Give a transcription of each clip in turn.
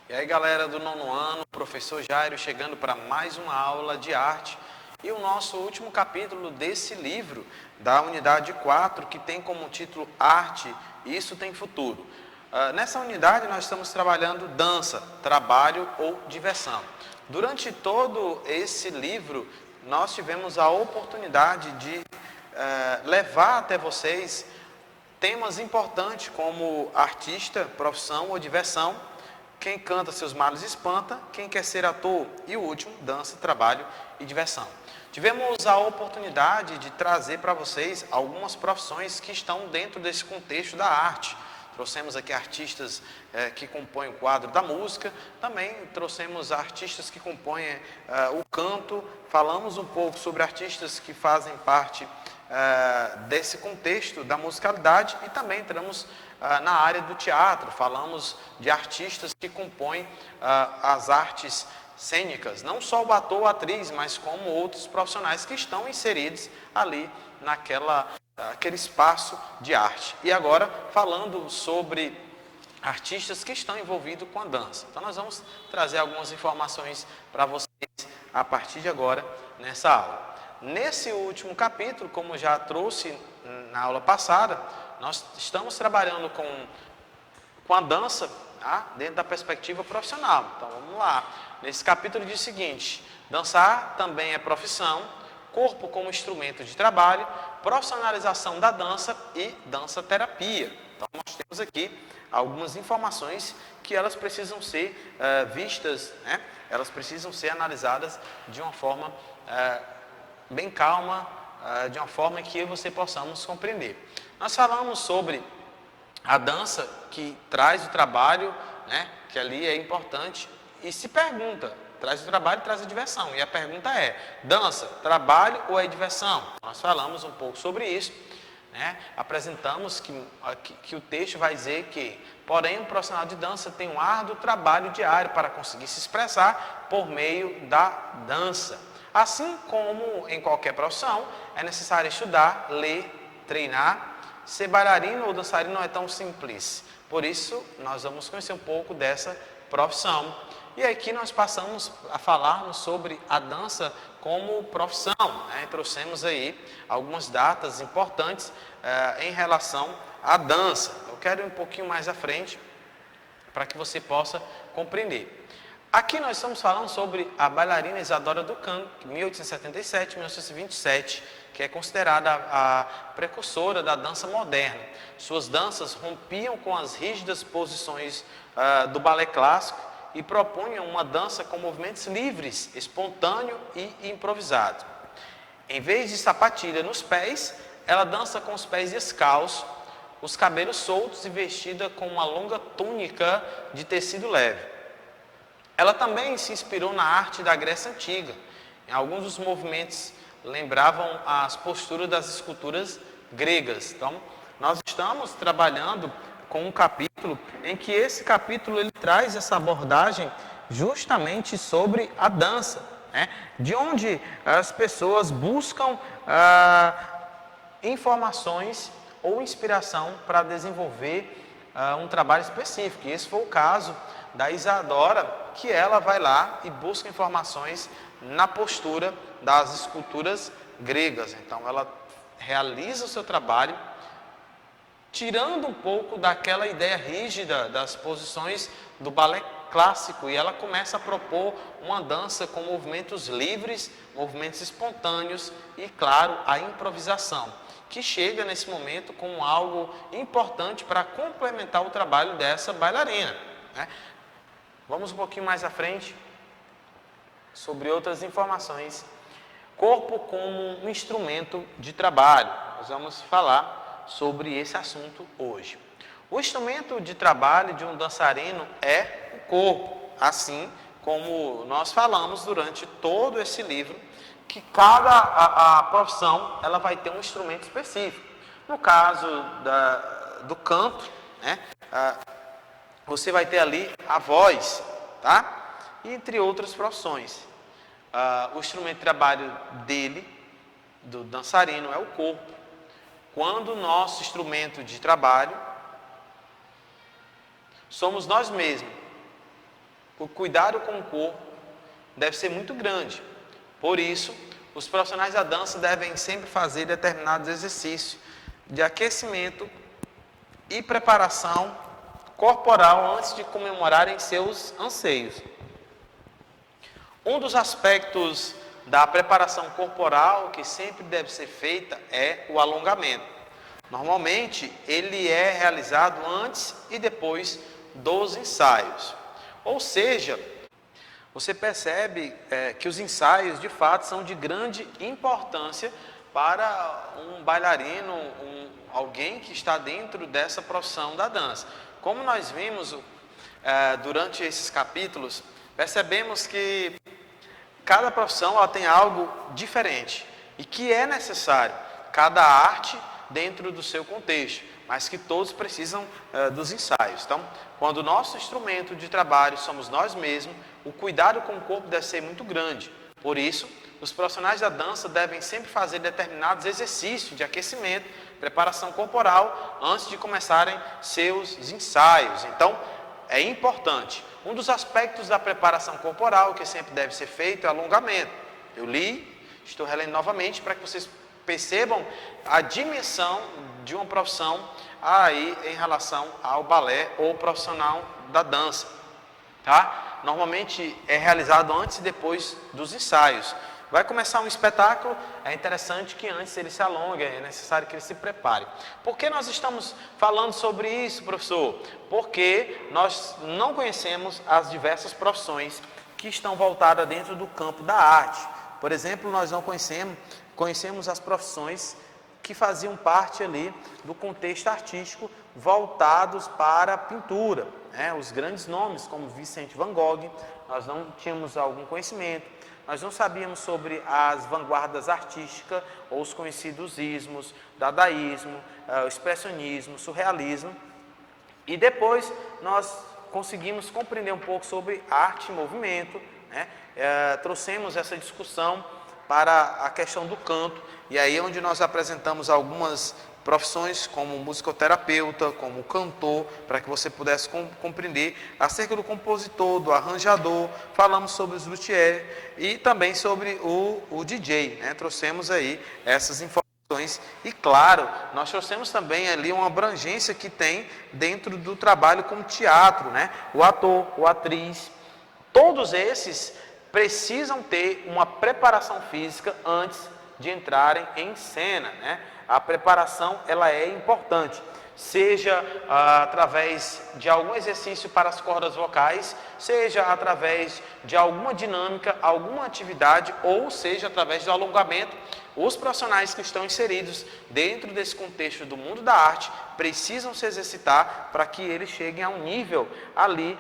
E aí, galera do nono ano, professor Jairo chegando para mais uma aula de arte e o nosso último capítulo desse livro da unidade 4, que tem como título Arte, Isso Tem Futuro. Nessa unidade nós estamos trabalhando dança, trabalho ou diversão. Durante todo esse livro nós tivemos a oportunidade de levar até vocês temas importantes como artista, profissão ou diversão. Quem canta seus males espanta, quem quer ser ator e o último, dança, trabalho e diversão. Tivemos a oportunidade de trazer para vocês algumas profissões que estão dentro desse contexto da arte. Trouxemos aqui artistas que compõem o quadro da música, também trouxemos artistas que compõem o canto, falamos um pouco sobre artistas que fazem parte desse contexto da musicalidade e também entramos na área do teatro, falamos de artistas que compõem as artes cênicas, não só o ator ou a atriz, mas como outros profissionais que estão inseridos ali aquele espaço de arte. E agora falando sobre artistas que estão envolvidos com a dança. Então nós vamos trazer algumas informações para vocês a partir de agora nessa aula. Nesse último capítulo, como já trouxe na aula passada, nós estamos trabalhando com a dança dentro da perspectiva profissional. Então vamos lá. Nesse capítulo diz o seguinte: dançar também é profissão, corpo como instrumento de trabalho, profissionalização da dança e dança-terapia. Então nós temos aqui algumas informações que elas precisam ser vistas, né? Elas precisam ser analisadas de uma forma bem calma, de uma forma que você possamos compreender. Nós falamos sobre a dança que traz o trabalho, né, que ali é importante, e se pergunta, traz o trabalho, traz a diversão. E a pergunta é, dança, trabalho ou é diversão? Nós falamos um pouco sobre isso, né? Apresentamos que o texto vai dizer que, porém, um profissional de dança tem um árduo trabalho diário para conseguir se expressar por meio da dança. Assim como em qualquer profissão, é necessário estudar, ler, treinar. Ser bailarino ou dançarino não é tão simples. Por isso, nós vamos conhecer um pouco dessa profissão. E aqui nós passamos a falarmos sobre a dança como profissão, né? Trouxemos aí algumas datas importantes em relação à dança. Eu quero ir um pouquinho mais à frente para que você possa compreender. Aqui nós estamos falando sobre a bailarina Isadora Duncan, 1877-1927, que é considerada a precursora da dança moderna. Suas danças rompiam com as rígidas posições do balé clássico e propunham uma dança com movimentos livres, espontâneo e improvisado. Em vez de sapatilha nos pés, ela dança com os pés descalços, os cabelos soltos e vestida com uma longa túnica de tecido leve. Ela também se inspirou na arte da Grécia Antiga. Em alguns dos movimentos lembravam as posturas das esculturas gregas. Então, nós estamos trabalhando com um capítulo em que esse capítulo ele traz essa abordagem justamente sobre a dança, né? De onde as pessoas buscam informações ou inspiração para desenvolver um trabalho específico. E esse foi o caso da Isadora, que ela vai lá e busca informações na postura das esculturas gregas. Então ela realiza o seu trabalho tirando um pouco daquela ideia rígida das posições do balé clássico, e ela começa a propor uma dança com movimentos livres, movimentos espontâneos e, claro, a improvisação, que chega nesse momento como algo importante para complementar o trabalho dessa bailarina, né? Vamos um pouquinho mais à frente sobre outras informações. Corpo como um instrumento de trabalho. Nós vamos falar sobre esse assunto hoje. O instrumento de trabalho de um dançarino é o corpo, assim como nós falamos durante todo esse livro, que cada profissão ela vai ter um instrumento específico. No caso do canto, né, você vai ter ali a voz, tá? E entre outras profissões. O instrumento de trabalho do dançarino, é o corpo. Quando o nosso instrumento de trabalho somos nós mesmos. o cuidado com o corpo deve ser muito grande. Por isso, os profissionais da dança devem sempre fazer determinados exercícios de aquecimento e preparação corporal antes de comemorarem seus anseios. Um dos aspectos da preparação corporal que sempre deve ser feita é o alongamento. Normalmente, ele é realizado antes e depois dos ensaios. Ou seja, você percebe que os ensaios, de fato, são de grande importância para um bailarino, alguém que está dentro dessa profissão da dança. Como nós vimos durante esses capítulos, percebemos que cada profissão ela tem algo diferente e que é necessário, cada arte dentro do seu contexto, mas que todos precisam dos ensaios. Então, quando o nosso instrumento de trabalho somos nós mesmos, o cuidado com o corpo deve ser muito grande. Por isso, os profissionais da dança devem sempre fazer determinados exercícios de aquecimento, preparação corporal, antes de começarem seus ensaios. Então, é importante. Um dos aspectos da preparação corporal que sempre deve ser feito é alongamento. Eu li, estou relendo novamente para que vocês percebam a dimensão de uma profissão aí em relação ao balé ou profissional da dança. Tá? Normalmente é realizado antes e depois dos ensaios. Vai começar um espetáculo, é interessante que antes ele se alongue, é necessário que ele se prepare. Por que nós estamos falando sobre isso, professor? Porque nós não conhecemos as diversas profissões que estão voltadas dentro do campo da arte. Por exemplo, nós não conhecemos as profissões que faziam parte ali do contexto artístico voltados para a pintura. Os grandes nomes, como Vincent van Gogh, nós não tínhamos algum conhecimento. Nós não sabíamos sobre as vanguardas artísticas, ou os conhecidos ismos, dadaísmo, o expressionismo, surrealismo. E depois nós conseguimos compreender um pouco sobre arte e movimento, trouxemos essa discussão para a questão do canto, e aí onde nós apresentamos algumas profissões como musicoterapeuta, como cantor, para que você pudesse compreender acerca do compositor, do arranjador, falamos sobre os luthiers e também sobre o DJ, trouxemos aí essas informações e claro, nós trouxemos também ali uma abrangência que tem dentro do trabalho com teatro, o ator, a atriz, todos esses precisam ter uma preparação física antes de entrarem em cena, A preparação ela é importante, seja através de algum exercício para as cordas vocais, seja através de alguma dinâmica, alguma atividade, ou seja através do alongamento. Os profissionais que estão inseridos dentro desse contexto do mundo da arte precisam se exercitar para que eles cheguem a um nível ali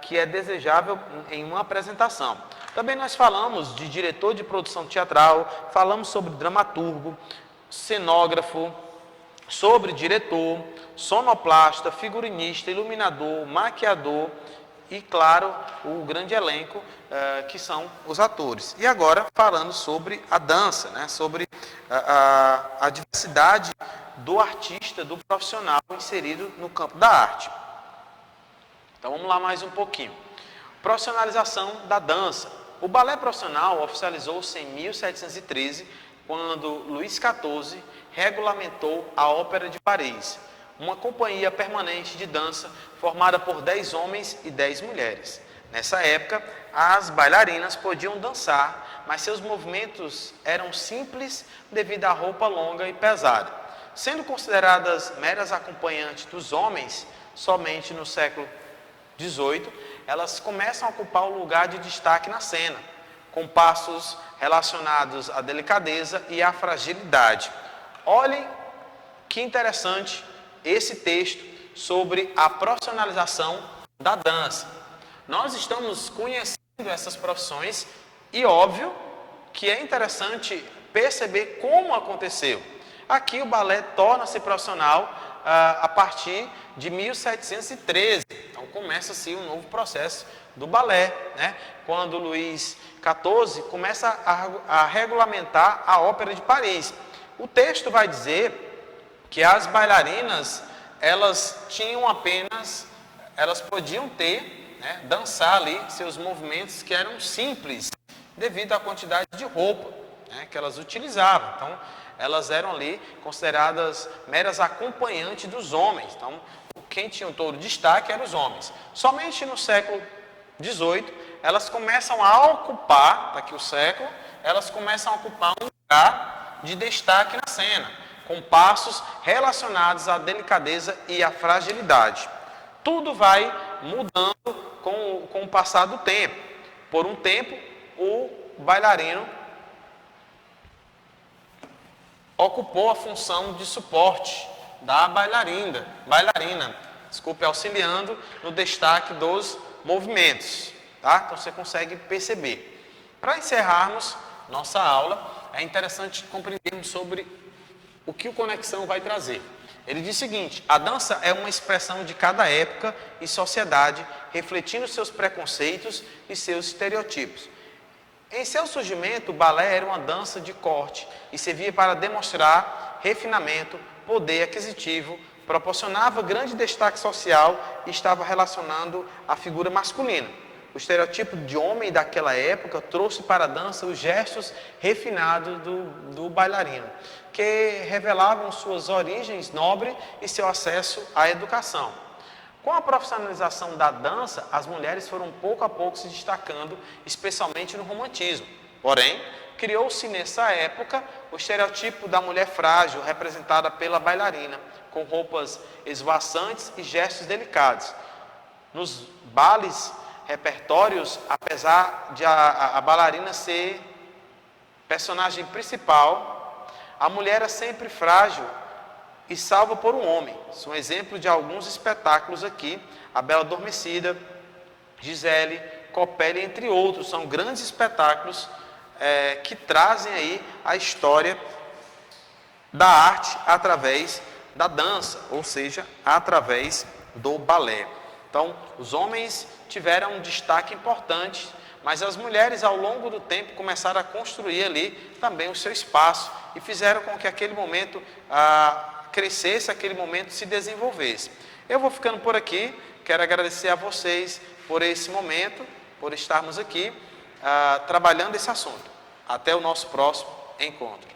que é desejável em uma apresentação. Também nós falamos de diretor de produção teatral, falamos sobre dramaturgo, cenógrafo, sobre diretor, sonoplasta, figurinista, iluminador, maquiador e, claro, o grande elenco que são os atores. E agora falando sobre a dança, sobre a diversidade do artista, do profissional inserido no campo da arte. Então vamos lá mais um pouquinho. Profissionalização da dança. O balé profissional oficializou-se em 1713, quando Luís XIV regulamentou a Ópera de Paris, uma companhia permanente de dança formada por 10 homens e 10 mulheres. Nessa época, as bailarinas podiam dançar, mas seus movimentos eram simples devido à roupa longa e pesada. Sendo consideradas meras acompanhantes dos homens, somente no século XVIII, elas começam a ocupar o lugar de destaque na cena, com passos relacionados à delicadeza e à fragilidade. Olhem que interessante esse texto sobre a profissionalização da dança. Nós estamos conhecendo essas profissões e óbvio que é interessante perceber como aconteceu. Aqui o balé torna-se profissional a partir de 1713. Então começa-se um novo processo do balé, quando Luís XIV começa a regulamentar a Ópera de Paris. O texto vai dizer que as bailarinas, elas podiam ter, né, dançar ali seus movimentos que eram simples, devido à quantidade de roupa, né, que elas utilizavam. Então, elas eram ali consideradas meras acompanhantes dos homens. Então, quem tinha todo o destaque eram os homens. Somente no século XVIII, elas começam a ocupar, está aqui o século, elas começam a ocupar um lugar de destaque na cena, com passos relacionados à delicadeza e à fragilidade. Tudo vai mudando com o passar do tempo. Por um tempo, o bailarino ocupou a função de suporte da bailarina, auxiliando no destaque dos movimentos, tá? Então você consegue perceber. Para encerrarmos nossa aula, é interessante compreendermos sobre o que o Conexão vai trazer. Ele diz o seguinte: a dança é uma expressão de cada época e sociedade, refletindo seus preconceitos e seus estereotipos. Em seu surgimento, o balé era uma dança de corte e servia para demonstrar refinamento, poder aquisitivo, proporcionava grande destaque social e estava relacionando a figura masculina. O estereotipo de homem daquela época trouxe para a dança os gestos refinados do bailarino, que revelavam suas origens nobres e seu acesso à educação. Com a profissionalização da dança, as mulheres foram pouco a pouco se destacando, especialmente no romantismo. Porém, criou-se nessa época o estereotipo da mulher frágil, representada pela bailarina, com roupas esvoaçantes e gestos delicados. Nos bailes repertórios, apesar de a bailarina ser personagem principal, a mulher era sempre frágil e salva por um homem. São exemplos de alguns espetáculos aqui: A Bela Adormecida, Gisele, Copélia, entre outros. São grandes espetáculos que trazem aí a história da arte através da dança, ou seja, através do balé. Então, os homens tiveram um destaque importante, mas as mulheres, ao longo do tempo, começaram a construir ali também o seu espaço e fizeram com que aquele momento crescesse, aquele momento se desenvolvesse. Eu vou ficando por aqui, quero agradecer a vocês por esse momento, por estarmos aqui trabalhando esse assunto. Até o nosso próximo encontro.